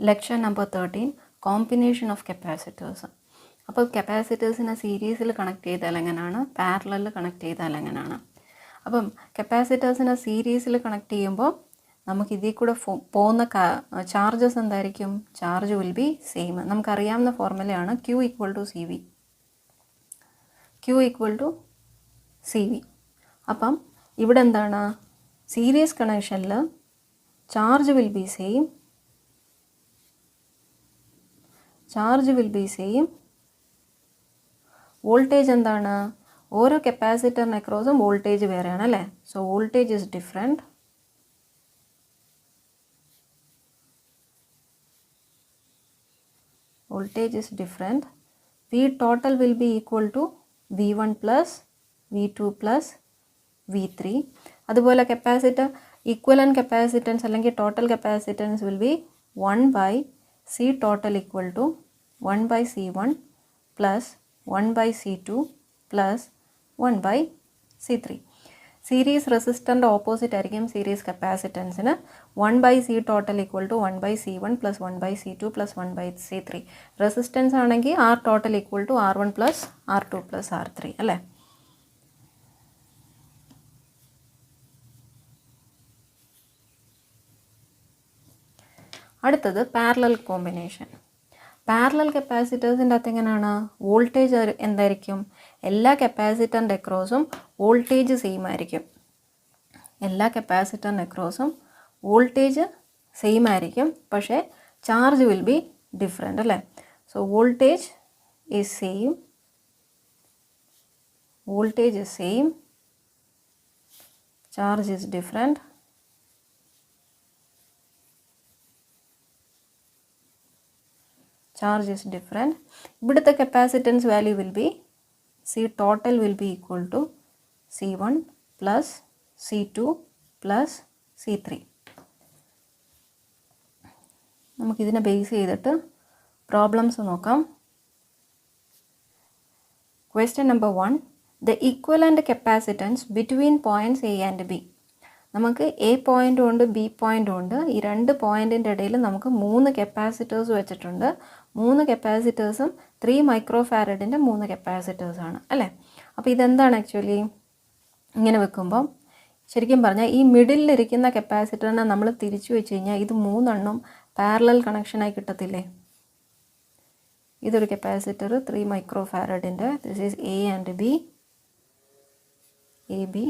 Lecture number 13 combination of capacitors. അപ്പോൾ കപ്പാസിറ്റേഴ്സിനെ സീരീസിൽ connect ചെയ്താൽ എങ്ങനെയാണ്, പാരലലിൽ കണക്ട് ചെയ്താൽ എങ്ങനെയാണ്? അപ്പം കപ്പാസിറ്റേഴ്സിനെ സീരീസിൽ കണക്ട് ചെയ്യുമ്പോൾ നമുക്ക് ഇതിൽ കൂടെ പോകുന്ന ചാർജസ് എന്തായിരിക്കും? Charge will be same. നമുക്കറിയാവുന്ന ഫോർമുലയാണ് Q equal to C V. Q equal to C V. അപ്പം ഇവിടെ എന്താണ്? സീരീസ് കണക്ഷനിൽ charge will be same. Voltage എന്താണ്? ഓരോ കപ്പാസിറ്ററിന് അക്രോസും വോൾട്ടേജ് വേറെയാണ് അല്ലേ? So voltage is different. V total will be equal to V1 plus V2 plus V3. അതുപോലെ കപ്പാസിറ്റർ ഈക്വലൻറ്റ് കപ്പാസിറ്റൻസ് അല്ലെങ്കിൽ total capacitance will be 1 by C total equal to 1 by C1 plus 1 by C2 plus 1 by C3. Series റെസിസ്റ്ററിൻ്റെ opposite ആയിരിക്കും series കപ്പാസിറ്റൻസിന്. 1 by C total equal to 1 by C1 plus 1 by C2 plus 1 by C3. Resistance ആണെങ്കിൽ R total equal to R1 plus R2 plus R3 അല്ലേ? അടുത്തത് parallel combination. Parallel കപ്പാസിറ്റേഴ്സിൻ്റെ അകത്ത് എങ്ങനെയാണ്? Voltage എന്തായിരിക്കും? എല്ലാ കപ്പാസിറ്ററിൻ്റെ അക്രോസും വോൾട്ടേജ് സെയിം ആയിരിക്കും. വോൾട്ടേജ് സെയിം ആയിരിക്കും, പക്ഷേ ചാർജ് വിൽ ബി ഡിഫറെൻ്റ് അല്ലേ? So voltage is same, charge is different. ഇവിടുത്തെ capacitance value will be C total will be equal to C1 plus C2 plus C3. നമുക്കിതിനെ ബേസ് ചെയ്തിട്ട് problems നോക്കാം. Question number 1. The equivalent capacitance between points A and B. നമുക്ക് A പോയിൻ്റും ഉണ്ട് B പോയിൻ്റും ഉണ്ട്. ഈ രണ്ട് പോയിൻറ്റിൻ്റെ ഇടയിൽ നമുക്ക് 3 കപ്പാസിറ്റേഴ്സ് വെച്ചിട്ടുണ്ട്. 3 കപ്പാസിറ്റേഴ്സും 3 മൈക്രോ ഫാരഡിൻ്റെ 3 കപ്പാസിറ്റേഴ്സാണ് അല്ലേ? അപ്പോൾ ഇതെന്താണ് ആക്ച്വലി? ഇങ്ങനെ വെക്കുമ്പം ശരിക്കും പറഞ്ഞാൽ ഈ മിഡിലിരിക്കുന്ന കപ്പാസിറ്ററിനെ നമ്മൾ തിരിച്ചു വെച്ച് കഴിഞ്ഞാൽ ഇത് 3 പാരലൽ കണക്ഷനായി കിട്ടത്തില്ലേ? ഇതൊരു കപ്പാസിറ്റർ 3 മൈക്രോ ഫാരഡിൻ്റെ, this is A and B, A B.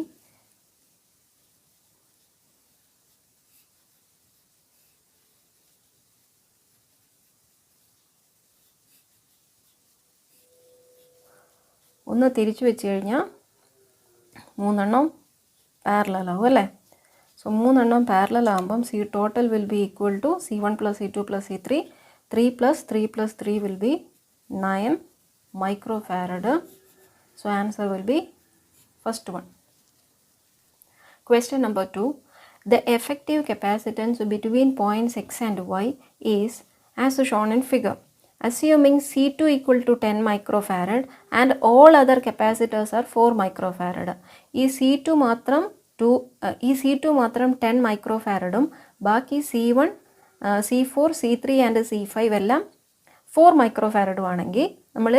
ഒന്ന് തിരിച്ചു വെച്ച് കഴിഞ്ഞാൽ 3 പാരലലാവും അല്ലേ? സോ 3 പാരലലാകുമ്പം C total will be equal to C1 plus C2 plus C3. 3 plus 3 plus 3 will be 9 microfarad. So answer will be first one. Question number 2. The effective capacitance between points X and Y is as shown in figure. Assuming C2 equal to 10 microfarad and all other capacitors are 4 microfarad. ഈ C2 മാത്രം 10 മൈക്രോഫാരഡും ബാക്കി C1, C4, C3 and C5 എല്ലാം 4 മൈക്രോഫാരഡും ആണെങ്കിൽ നമ്മൾ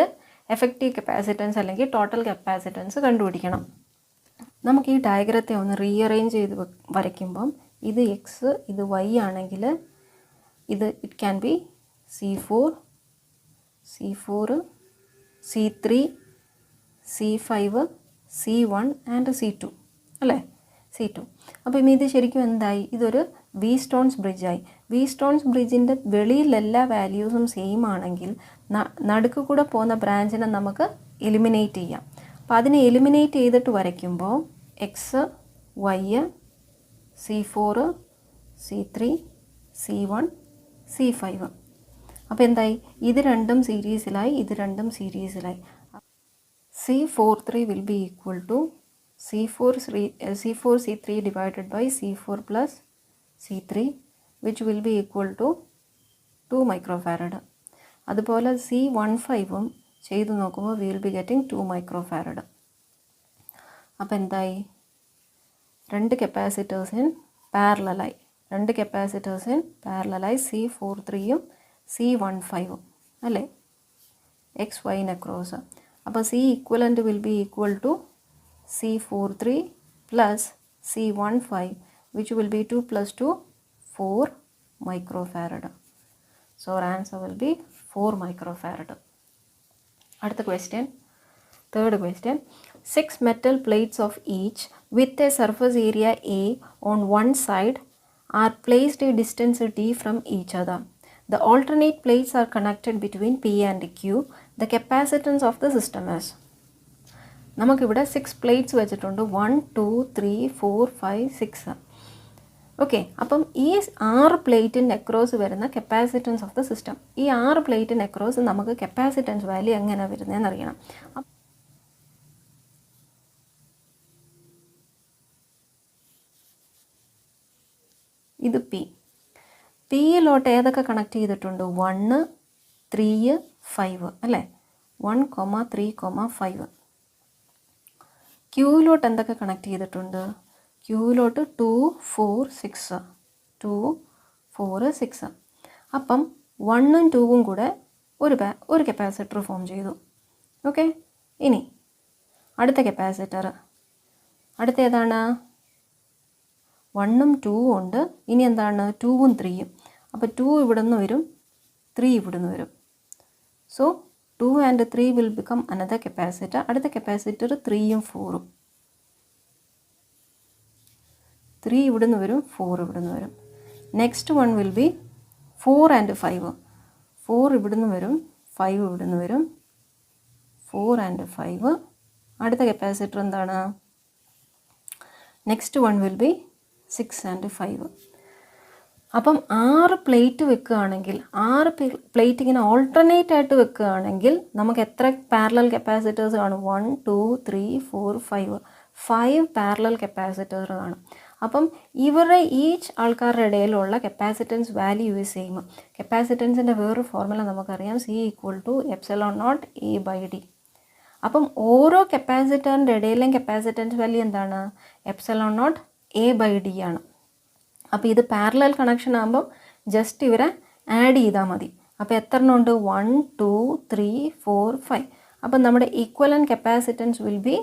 effective capacitance അല്ലെങ്കിൽ total capacitance കണ്ടുപിടിക്കണം. നമുക്ക് ഈ ഡയഗ്രത്തെ ഒന്ന് റീഅറേഞ്ച് ചെയ്ത് വരയ്ക്കുമ്പം ഇത് എക്സ്, ഇത് വൈ ആണെങ്കിൽ ഇത് it can B C4, C3, C5, C1 and C2 അല്ലേ? C2. അപ്പം ഇത് ശരിക്കും എന്തായി? ഇതൊരു വി സ്റ്റോൺസ് ബ്രിഡ്ജായി. വി സ്റ്റോൺസ് ബ്രിഡ്ജിൻ്റെ വെളിയിൽ എല്ലാ വാല്യൂസും സെയിം ആണെങ്കിൽ നടുക്ക് കൂടെ പോകുന്ന ബ്രാഞ്ചിനെ നമുക്ക് എലിമിനേറ്റ് ചെയ്യാം. അപ്പോൾ അതിനെ എലിമിനേറ്റ് ചെയ്തിട്ട് വരയ്ക്കുമ്പോൾ X, Y, C4, C3, C1, C5. അപ്പോൾ എന്തായി? ഇത് രണ്ടും സീരീസിലായി. C43 will be equal to C4 C3 divided by C4 plus C3 which will be equal to 2 microfarad. അതുപോലെ C15 ചെയ്ത് നോക്കുമ്പോൾ we will be getting 2 microfarad. അപ്പോൾ എന്തായി? 2 കപ്പാസിറ്റേഴ്സിന് പാരലലായി. രണ്ട് കപ്പാസിറ്റേഴ്സ് ഇൻ പാരലലായി C43യും C15ഉം അല്ലേ, എക്സ് വൈന് അക്രോസ്. അപ്പോൾ C equivalent will be equal to C43 plus C15, which will be 2 plus 2, 4 microfarad. So our answer will be 4 microfarad. അടുത്ത question, third question. 6 metal plates of each with a surface area A on one side are placed a distance D from each other. The alternate plates are connected between P and Q. The capacitance of the system is. നമുക്കിവിടെ 6 plates വെച്ചിട്ടുണ്ട്. 1 2 3 4 5 6. Okay, അപ്പം ഈ 6 പ്ലേറ്റിൻ്റെ across വരുന്ന capacitance of the system, ഈ 6 പ്ലേറ്റിൻ്റെ across നമുക്ക് capacitance value എങ്ങനെ വരുന്നതെന്ന് അറിയണം. ഇത് പിയിലോട്ട് ഏതൊക്കെ കണക്ട് ചെയ്തിട്ടുണ്ട്? 1 3 5 അല്ലേ, 1 3 5. ക്യൂവിലോട്ട് എന്തൊക്കെ കണക്ട് ചെയ്തിട്ടുണ്ട്? ക്യൂവിലോട്ട് 2 4 6, 2 4 6. അപ്പം 1ഉം 2ഉം കൂടെ ഒരു കപ്പാസിറ്റർ ഫോം ചെയ്തു. ഓക്കെ, ഇനി അടുത്ത കപ്പാസിറ്റർ, അടുത്ത ഏതാണ്? 1ഉം 2ഉം ഉണ്ട്. ഇനി എന്താണ്? 2ഉം 3ഉം. അപ്പോൾ 2 ഇവിടെ നിന്ന് വരും, 3 ഇവിടെ നിന്ന് വരും. So 2 and 3 will become another capacitor. അടുത്ത കപ്പാസിറ്റർ 3ഉം 4ഉം. 3 ഇവിടെ നിന്ന് വരും, 4 ഇവിടെ നിന്ന് വരും. Next one will B 4 and 5. 4 ഇവിടെ നിന്ന് വരും, 5 ഇവിടെ നിന്ന് വരും. 4 and 5. അടുത്ത കപ്പാസിറ്റർ എന്താണ്? Next one will B 6 and 5. അപ്പം 6 പ്ലേറ്റ് വെക്കുകയാണെങ്കിൽ, 6 പ്ലേറ്റ് ഇങ്ങനെ ഓൾട്ടർനേറ്റ് ആയിട്ട് വെക്കുകയാണെങ്കിൽ നമുക്ക് എത്ര പാരലൽ കപ്പാസിറ്റേഴ്സ് കാണും? 1 2 3 4 5. 5 പാരലൽ കപ്പാസിറ്റർ കാണും. അപ്പം ഇവരുടെ ഈച്ച് ആൾക്കാരുടെ ഇടയിലുള്ള കപ്പാസിറ്റൻസ് വാല്യൂ യൂസ് ചെയ്യുമ്പോൾ കപ്പാസിറ്റൻസിൻ്റെ വേറൊരു ഫോർമുല നമുക്കറിയാം, C = ε0A/d. അപ്പം ഓരോ കപ്പാസിറ്ററിൻ്റെ ഇടയിലും കപ്പാസിറ്റൻസ് വാല്യൂ എന്താണ്? ε0A/d ആണ്. അപ്പോൾ ഇത് പാരലൽ കണക്ഷൻ ആകുമ്പം ജസ്റ്റ് ഇവരെ ആഡ് ചെയ്താൽ മതി. അപ്പോൾ എത്ര എണ്ണം ഉണ്ട്? 1 2 3 4 5. അപ്പം നമ്മുടെ equivalent capacitance will be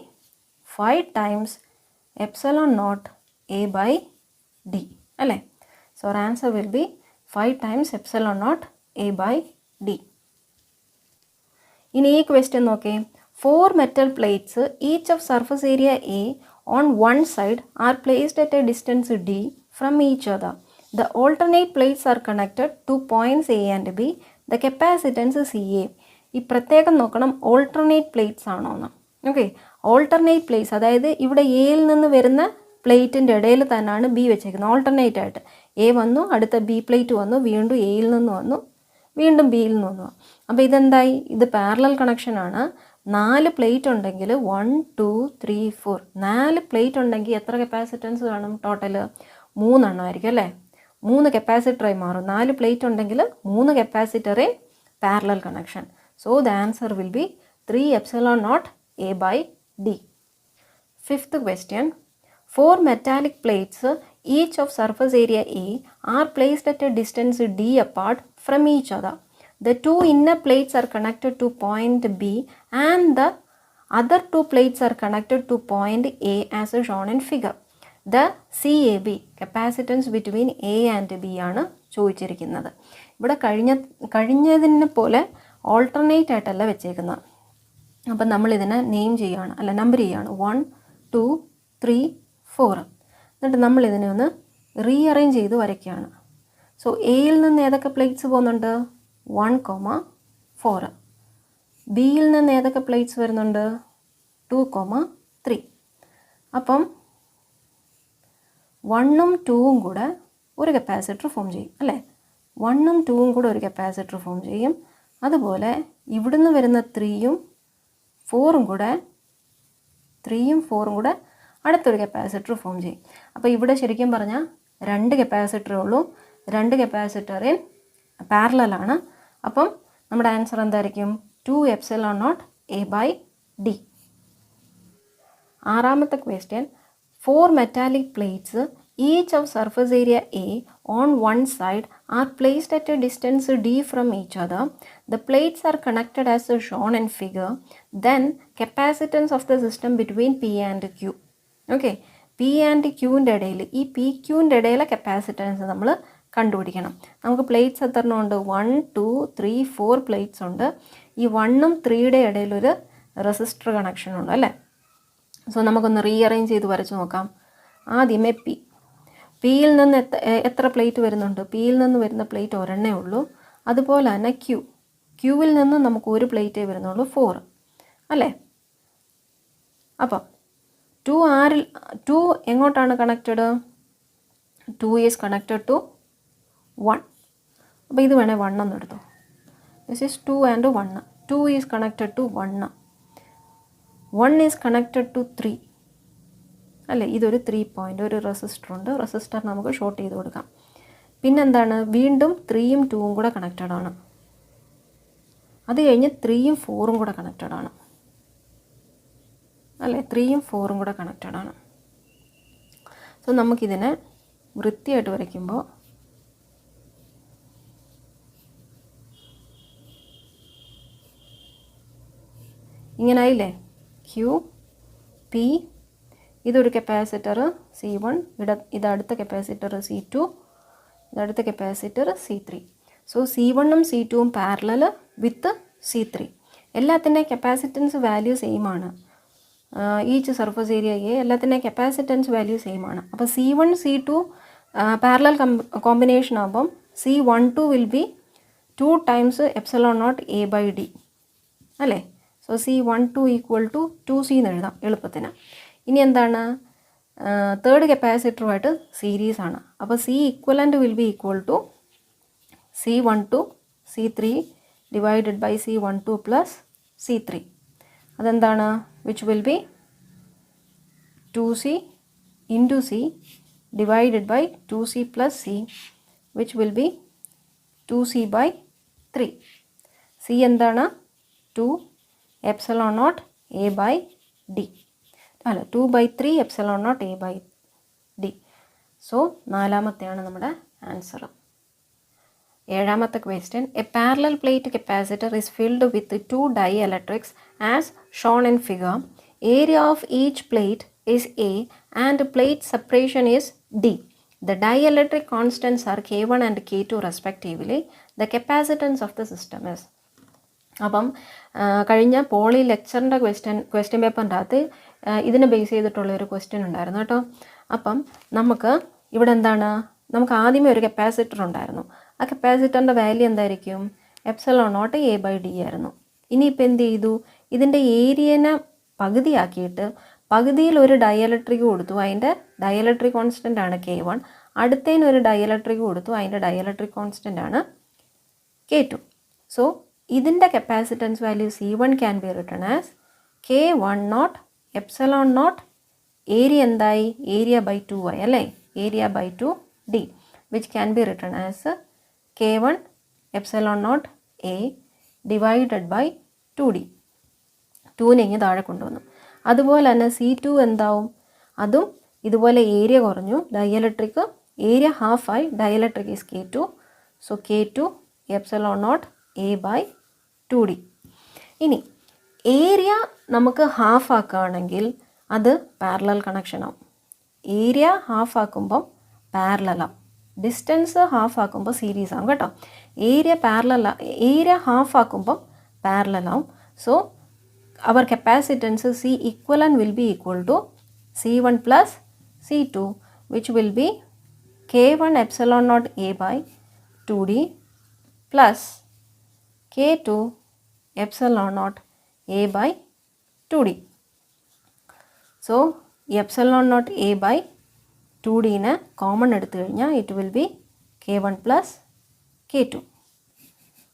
5 times ε0A/d അല്ലേ. So our answer will be 5 times ε0A/d. ഇനി ഈ ക്വസ്റ്റ്യൻ നോക്കേ. 4 metal plates, each of surface area A on one side, are placed at a distance D from each other. The alternate plates are connected to points A and B. The capacitance is CA. ഈ പ്രത്യേകം നോക്കണം, alternate plates ആണോ എന്ന്. Okay, alternate plates, അതായത് ഇവിടെ എയിൽ നിന്ന് വരുന്ന പ്ലേറ്റിൻ്റെ ഇടയിൽ തന്നെയാണ് ബി വെച്ചേക്കുന്നത്. ഓൾട്ടർനേറ്റ് ആയിട്ട് എ വന്നു, അടുത്ത ബി പ്ലേറ്റ് വന്നു, വീണ്ടും എയിൽ നിന്ന് വന്നു, വീണ്ടും ബിയിൽ നിന്ന് വന്നു. അപ്പോൾ ഇതെന്തായി? ഇത് പാരലൽ കണക്ഷനാണ്. 4 പ്ലേറ്റ് ഉണ്ടെങ്കിൽ 1 2 3 4, 4 പ്ലേറ്റ് ഉണ്ടെങ്കിൽ എത്ര കപ്പാസിറ്റൻസ് കാണും? ടോട്ടൽ 3 എണ്ണമായിരിക്കും അല്ലേ. 3 കപ്പാസിറ്ററായി മാറും. 4 പ്ലേറ്റ് ഉണ്ടെങ്കിൽ 3 കപ്പാസിറ്ററെ parallel connection. So the answer will be 3 ε0A/d. Fifth question. 4 metallic plates, each of surface area A, are placed at a distance D apart from each other. The 2 inner plates are connected to point B and the other 2 plates are connected to point A as shown in figure. The CAB, capacitance between A and B ആണ് ചോദിച്ചിരിക്കുന്നത്. ഇവിടെ കഴിഞ്ഞതിനെ പോലെ alternate ആയിട്ടല്ല വെച്ചേക്കുന്നത്. അപ്പം നമ്മളിതിനെ name ചെയ്യുകയാണ്, അല്ല നമ്പർ ചെയ്യുകയാണ്. 1 2 3 4. എന്നിട്ട് നമ്മളിതിനെ ഒന്ന് റീഅറേഞ്ച് ചെയ്ത് വരയ്ക്കുകയാണ്. സോ എയിൽ നിന്ന് ഏതൊക്കെ പ്ലേറ്റ്സ് പോകുന്നുണ്ട്? 1 4. ബിയിൽ നിന്ന് ഏതൊക്കെ പ്ലേറ്റ്സ് വരുന്നുണ്ട്? 2 3. അപ്പം 1ഉം 2ഉം കൂടെ ഒരു കപ്പാസിറ്റർ ഫോം ചെയ്യും അല്ലേ. 1ഉം 2ഉം കൂടെ ഒരു കപ്പാസിറ്റർ ഫോം ചെയ്യും. അതുപോലെ ഇവിടുന്ന് വരുന്ന 3ഉം 4ഉം കൂടെ അടുത്തൊരു കപ്പാസിറ്റർ ഫോം ചെയ്യും. അപ്പോൾ ഇവിടെ ശരിക്കും പറഞ്ഞാൽ 2 കപ്പാസിറ്ററേ ഉള്ളൂ. 2 കപ്പാസിറ്ററിൽ പാരലലാണ്. അപ്പം നമ്മുടെ ആൻസർ എന്തായിരിക്കും? 2 ε0A/d. ആറാമത്തെ question. 4 metallic plates, each of surface area A on one side are placed at a distance d from each other. The plates are connected as shown in figure. Then capacitance of the system between P and Q. Okay, P and Qൻ്റെ ഇടയിൽ ഈ P ക്യൂൻ്റെ ഇടയിലെ capacitance നമ്മൾ കണ്ടുപിടിക്കണം. നമുക്ക് plates എത്രണ്ണം ഉണ്ട്? 1 2 3 4 plates ഉണ്ട്. ഈ 1ഉം 3യുടെ ഇടയിലൊരു resistor connection ഉണ്ട് അല്ലേ. സോ നമുക്കൊന്ന് റീഅറേഞ്ച് ചെയ്ത് വരച്ച് നോക്കാം. ആദ്യമേ പിയിൽ നിന്ന് എത്ര പ്ലേറ്റ് വരുന്നുണ്ട്? പിയിൽ നിന്ന് വരുന്ന പ്ലേറ്റ് ഒരെണ്ണേ ഉള്ളൂ. അതുപോലെ തന്നെ ക്യൂവിൽ നിന്ന് നമുക്ക് ഒരു പ്ലേറ്റേ വരുന്നുള്ളൂ, 4 അല്ലേ. അപ്പം 2 എങ്ങോട്ടാണ് കണക്റ്റഡ്? 2 is connected to 1. അപ്പോൾ ഇത് വേണേൽ 1 എന്ന് എടുത്തു. This is 2 and 1. 2 is connected to 1. 1 is connected to 3 അല്ലേ. ഇതൊരു 3 പോയിൻ്റ് ഒരു റെസിസ്റ്റർ ഉണ്ട്. റെസിസ്റ്റർ നമുക്ക് ഷോർട്ട് ചെയ്ത് കൊടുക്കാം. പിന്നെന്താണ്? വീണ്ടും 3ഉം 2ഉം കൂടെ കണക്റ്റഡ് ആണ്. അത് കഴിഞ്ഞ് 3ഉം 4ഉം കൂടെ കണക്റ്റഡ് ആണ് അല്ലേ. 3ഉം 4ഉം കൂടെ കണക്റ്റഡ് ആണ്. സോ നമുക്കിതിനെ വൃത്തിയായിട്ട് വരയ്ക്കുമ്പോൾ ഇങ്ങനായില്ലേ. ക്യൂ പി, ഇതൊരു കപ്പാസിറ്റർ C1, ഇതടുത്ത കപ്പാസിറ്റർ C2, ഇതടുത്ത കപ്പാസിറ്റർ C3. സോ C1ഉം C2ഉം പാരലൽ വിത്ത് C3. എല്ലാത്തിൻ്റെ കപ്പാസിറ്റൻസ് വാല്യൂ സെയിം ആണ്. ഈച്ച് സർഫസ് ഏരിയ എ എല്ലാത്തിൻ്റെ കപ്പാസിറ്റൻസ് വാല്യൂ സെയിം ആണ്. അപ്പോൾ C1 C2 പാരലൽ കോമ്പിനേഷൻ ആകുമ്പം C12 will be 2 times ε0 A/D അല്ലേ. So C12 equal to 2C എന്ന് എഴുതാം എളുപ്പത്തിന്. ഇനി എന്താണ്? തേർഡ് കപ്പാസിറ്ററുമായിട്ട് സീരീസ് ആണ്. അപ്പോൾ C equivalent will be equal to C12 C3 divided by C12 plus C3. അതെന്താണ്? Which will be 2C into C divided by 2C plus C which will be 2C by 3. C എന്താണ്? 2 ε0 A/D അല്ല, 2/3 ε0 A/D. So നാലാമത്തെയാണ് നമ്മുടെ answer. ഏഴാമത്തെ question. A parallel plate capacitor is filled with 2 dielectrics as shown in figure. Area of each plate is A and plate separation is D. The dielectric constants are K1 and K2 respectively. The capacitance of the system is. അപ്പം കഴിഞ്ഞ poly ലെക്ചറിൻ്റെ question പേപ്പറിൻ്റെ അകത്ത് ഇതിനെ base ചെയ്തിട്ടുള്ളൊരു question ഉണ്ടായിരുന്നു കേട്ടോ. അപ്പം നമുക്ക് ഇവിടെ എന്താണ്? നമുക്ക് ആദ്യമേ ഒരു കപ്പാസിറ്റർ ഉണ്ടായിരുന്നു. ആ കപ്പാസിറ്ററിൻ്റെ വാല്യൂ എന്തായിരിക്കും? ε0 A/D ആയിരുന്നു. ഇനിയിപ്പോൾ എന്ത് ചെയ്തു? ഇതിൻ്റെ ഏരിയനെ പകുതിയാക്കിയിട്ട് പകുതിയിൽ ഒരു ഡൈഇലക്ട്രിക് കൊടുത്തു. അതിൻ്റെ ഡൈഇലക്ട്രിക് കോൺസ്റ്റൻ്റ് ആണ് K1. അടുത്തതിന് ഒരു ഡൈഇലക്ട്രിക് കൊടുത്തു. അതിൻ്റെ ഡൈഇലക്ട്രിക് കോൺസ്റ്റൻ്റ് ആണ് K2. സോ ഇതിൻ്റെ capacitance value C1 can be written as K10 ε0. Area എന്തായി? ഏരിയ ബൈ 2 ആയി അല്ലേ. Area by 2D which can be written as K1 ε0 A divided by 2D. 2നെ ഇങ്ങ് താഴെ കൊണ്ടുവന്നു. അതുപോലെ തന്നെ C2 എന്താവും? അതും ഇതുപോലെ ഏരിയ കുറഞ്ഞു. ഡൈഇലക്ട്രിക് ഏരിയ ഹാഫായി. Dielectric is K2. So K2 ε0 A/2D. ഇനി ഏരിയ നമുക്ക് ഹാഫ് ആക്കുകയാണെങ്കിൽ അത് പാരലൽ കണക്ഷനാവും. ഏരിയ ഹാഫ് ആക്കുമ്പം പാരലലാവും. ഡിസ്റ്റൻസ് ഹാഫ് ആക്കുമ്പോൾ സീരീസ് ആവും കേട്ടോ. ഏരിയ ഹാഫ് ആക്കുമ്പം പാരലലാവും. So our capacitance C equivalent will be equal to C1 plus C2 which will be K1 ε0 A/2D plus K2 ε0 A/2D. So ε0 A/2D common എടുത്തു കഴിഞ്ഞാൽ it will B K1 plus K2.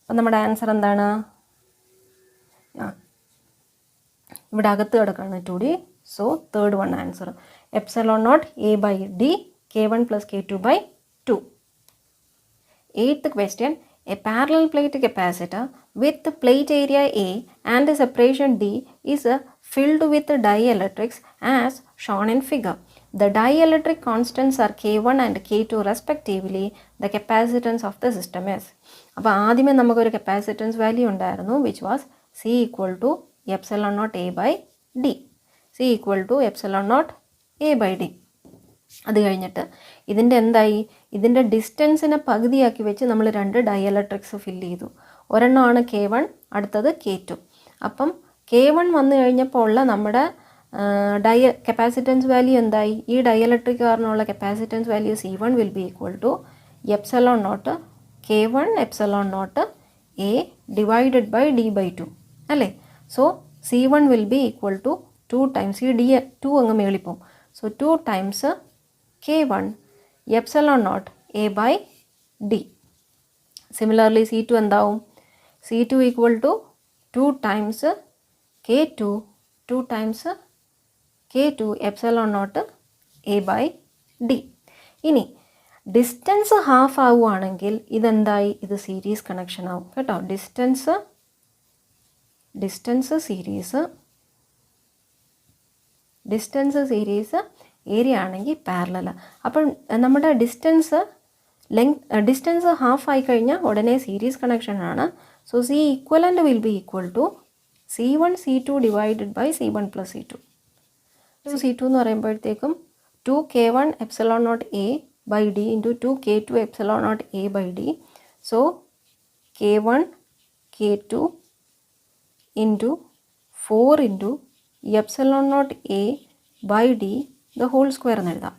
അപ്പം നമ്മുടെ answer എന്താണ്? ഇവിടെ അകത്ത് കിടക്കാണ് 2D. So third one answer ε0 A/D K1 plus K2/2. Eighth question. A parallel plate capacitor with plate area A and separation D is filled with dielectrics as shown in figure. the dielectric constants are K1 and K2 respectively, the capacitance of the system is. അപ്പോൾ ആദ്യമേ നമുക്കൊരു capacitance value ഉണ്ടായിരുന്നു which was C equal to epsilon naught A by D. C equal to epsilon naught A by D. അത് കഴിഞ്ഞിട്ട് ഇതിൻ്റെ എന്തായി, ഇതിൻ്റെ ഡിസ്റ്റൻസിനെ പകുതിയാക്കി വെച്ച് നമ്മൾ രണ്ട് ഡയലക്ട്രിക്സ് ഫില്ല് ചെയ്തു. ഒരെണ്ണമാണ് K1, അടുത്തത് K2. അപ്പം K1 വന്നു കഴിഞ്ഞപ്പോൾ ഉള്ള നമ്മുടെ കപ്പാസിറ്റൻസ് വാല്യൂ എന്തായി, ഈ ഡയലക്ട്രിക് കാരണമുള്ള capacitance value C1 will be equal to epsilon naught K1 epsilon naught A divided by D by 2 അല്ലേ. So C1 will be equal to 2 times ഈ D 2 അങ്ങ് മേളിപ്പോവും. So 2 times K1 epsilon naught A by D. Similarly C2 എന്താവും, C2 equal to 2 times K2 2 times K2 epsilon naught A by D. ഇനി distance half ആവുകയാണെങ്കിൽ ഇതെന്തായി, ഇത് series connection ആവും കേട്ടോ. Distance series area ആണെങ്കിൽ പാരലല. അപ്പം നമ്മുടെ ഡിസ്റ്റൻസ് ഹാഫ് ആയി കഴിഞ്ഞാൽ ഉടനെ സീരീസ് കണക്ഷനാണ്. So C equivalent will be equal to C1 C2 divided by C1 plus C2. C2 എന്ന് പറയുമ്പോഴത്തേക്കും 2K1 epsilon naught A by D into 2K2 epsilon naught A by D. So K1 K2 into 4 into epsilon naught A by D the whole square എന്ന് എഴുതാം.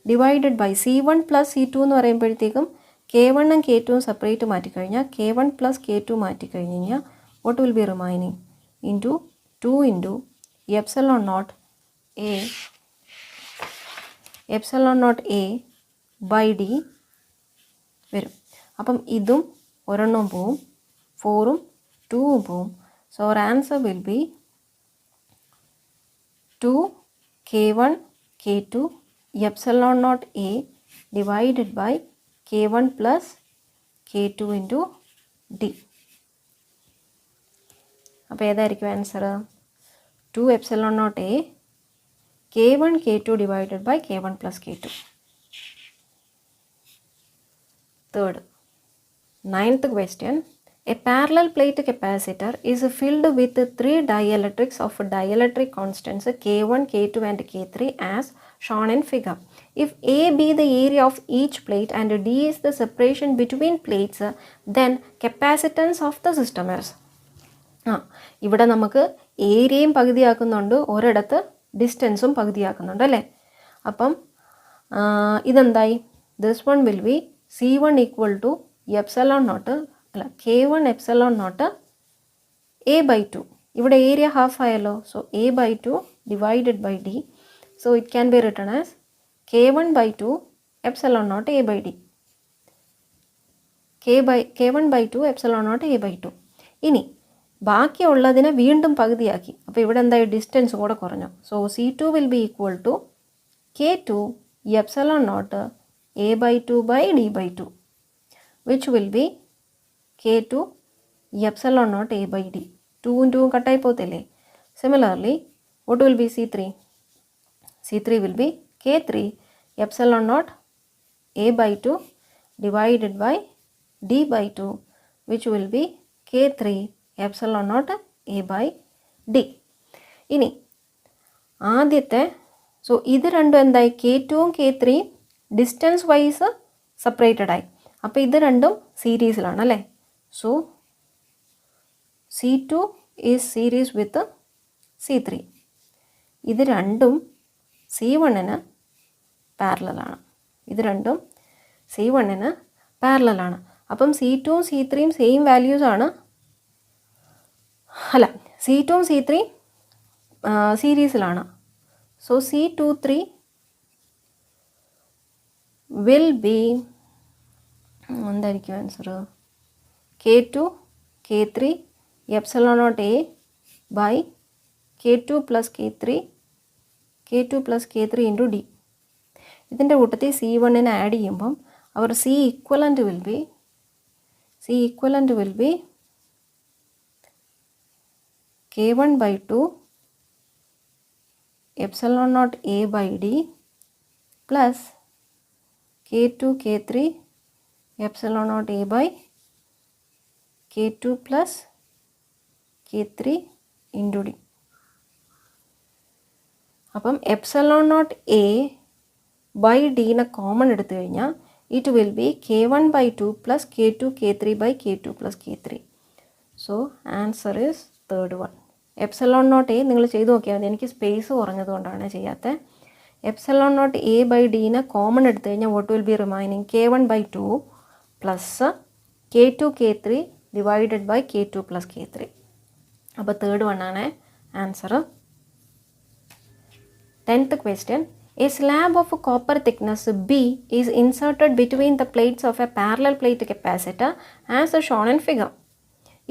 Divided by C1 plus C2 എന്ന് പറയുമ്പോഴത്തേക്കും K1 ഉം K2 separate മാറ്റിക്കഴിഞ്ഞാൽ K1 plus K2 മാറ്റിക്കഴിഞ്ഞ് കഴിഞ്ഞാൽ what will be remaining into 2 into epsilon naught A by D വരും. അപ്പം ഇതും ഒരെണ്ണവും പോവും, 4ഉം 2ഉം പോവും. So our answer will be 2K1 K2 epsilon naught A divided by K1 plus K2 into D. അപ്പോൾ ഏതായിരിക്കും answer, 2 epsilon naught A K1 K2 divided by K1 plus K2. Third, 9th question. A parallel plate capacitor is filled with 3 dielectrics of dielectric constants K1, K2 and K3 as shown in figure. If A be the area of each plate and D is the separation between plates, then capacitance of the system is. ഇവിടെ നമുക്ക് ഏരിയയും പകുതിയാക്കുന്നുണ്ട്, ഒരിടത്ത് ഡിസ്റ്റൻസും പകുതിയാക്കുന്നുണ്ട് അല്ലേ. അപ്പം ഇതെന്തായി, this one will be C1 equal to epsilon naught അല്ല K1 epsilon naught A by 2. ഇവിടെ ഏരിയ ഹാഫ് ആയല്ലോ. So A by 2 divided by D. So it can be written as K1 by 2 epsilon naught A by D. K1 by 2 epsilon naught A by 2. ഇനി ബാക്കിയുള്ളതിനെ വീണ്ടും പകുതിയാക്കി. അപ്പോൾ ഇവിടെ എന്തായി, distance കൂടെ കുറഞ്ഞു. So C2 will be equal to K2 epsilon naught A by 2 by D by 2 which will be K2 epsilon naught A by D. 2 2 കട്ടായി പോകത്തില്ലേ. Similarly, what will be C3? C3 will be K3 epsilon naught A by 2 divided by D by 2 which will be K3 epsilon naught A by D. ഇനി ആദ്യത്തെ, so ഇത് രണ്ടും എന്തായി, K2ഉം K3യും distance vice separated ആയി. അപ്പോൾ ഇത് രണ്ടും സീരീസിലാണ് അല്ലേ. So C2 is series with C3. ഇത് രണ്ടും C1ന് പാരലലാണ്. അപ്പം C2ഉം C3യും സെയിം വാല്യൂസ് ആണ്. അല്ല, C2ഉം C3യും സീരീസിലാണ്. സോ C23 വിൽ ബി എന്തായിരിക്കും answer, K2 K3 epsilon naught A by K2 plus K3 into D. ഇതിൻ്റെ കൂട്ടത്തിൽ C1നെ ആഡ് ചെയ്യുമ്പം അവർ C equivalent will be K1 by 2 epsilon naught A by D plus K2 K3 epsilon naught A by K2 plus K3 into D. അപ്പം epsilon naught A by ഡീനെ common എടുത്തു കഴിഞ്ഞാൽ it will be K1/2 plus K2 K3 by K2 plus K3. So answer is third one. Epsilon naught A നിങ്ങൾ ചെയ്ത് നോക്കിയാൽ മതി, എനിക്ക് space കുറഞ്ഞതുകൊണ്ടാണ് ചെയ്യാത്തത്. എപ്സിലോൺ നോട്ട് എ ബൈ ഡീനെ കോമൺ എടുത്തു കഴിഞ്ഞാൽ what will be remaining K1/2 plus K2 K3 divided by K2 plus K3. അപ്പോൾ തേർഡ് വൺ ആണ് answer. 10th question. A slab of copper thickness B is inserted between the plates of a parallel plate capacitor as shown in figure.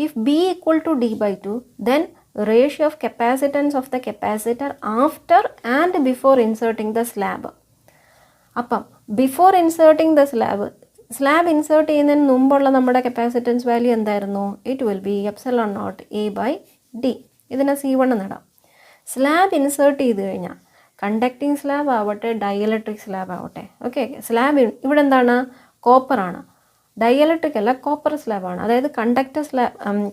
If B equal to D by 2, then ratio of capacitance of the capacitor after and before inserting the slab. അപ്പം before inserting the slab insert ചെയ്യുന്നതിന് മുമ്പുള്ള നമ്മുടെ capacitance value എന്തായിരുന്നു? It will be epsilon naught A by D. ഇതിനെ C1 എന്നിടാം. Slab insert ചെയ്ത് കഴിഞ്ഞാൽ conducting slab ആവട്ടെ ഡൈഇലക്ട്രിക് സ്ലാബ് ആവട്ടെ, ഓക്കെ, സ്ലാബ് ഇവിടെ എന്താണ്? കോപ്പറാണ്. ഡൈഇലക്ട്രിക് അല്ല, കോപ്പർ സ്ലാബാണ്, അതായത്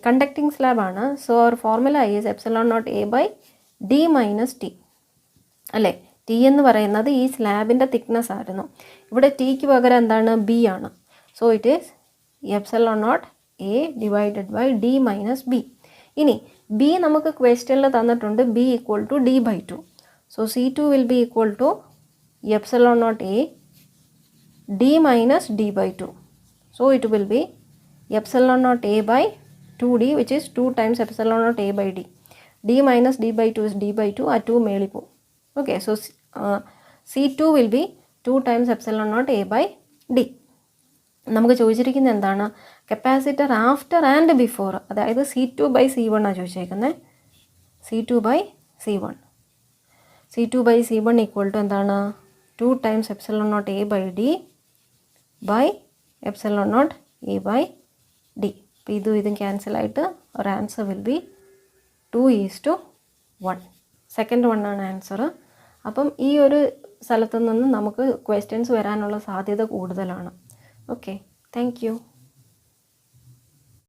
കണ്ടക്റ്റിംഗ് സ്ലാബാണ്. So our formula is epsilon naught A by D minus T അല്ലേ. ടി എന്ന് പറയുന്നത് ഈ സ്ലാബിൻ്റെ തിക്നെസ് ആയിരുന്നു. ഇവിടെ ടിക്ക് പകരം എന്താണ്? ബി ആണ്. So it is epsilon naught A divided by D minus B. ഇനി ബി നമുക്ക് ക്വസ്റ്റ്യനിൽ തന്നിട്ടുണ്ട് B equal to D by 2. So C2 will be equal to epsilon naught A D minus D by 2. So it will be epsilon naught A by 2D, which is 2 times epsilon naught A by D. D minus D by 2 is D by 2, 2 melipo. Okay, so C2 will be 2 times epsilon naught A by D. നമുക്ക് ചോദിച്ചിരിക്കുന്നത് എന്താണ്? Capacitor after and before, അതായത് C2 by C1 ആണ് ചോദിച്ചേക്കുന്നത്. C2 by C1. C2 by C1 equal to എന്താണ്? 2 times epsilon naught A by D by epsilon naught A by D. അപ്പോൾ ഇതും cancel ആയിട്ട് ഒരു answer will B 2:1. Second one ആണ് answer. അപ്പം ഈ ഒരു സ്ഥലത്തു നിന്ന് നമുക്ക് ക്വസ്റ്റ്യൻസ് വരാനുള്ള സാധ്യത കൂടുതലാണ്. Okay, thank you.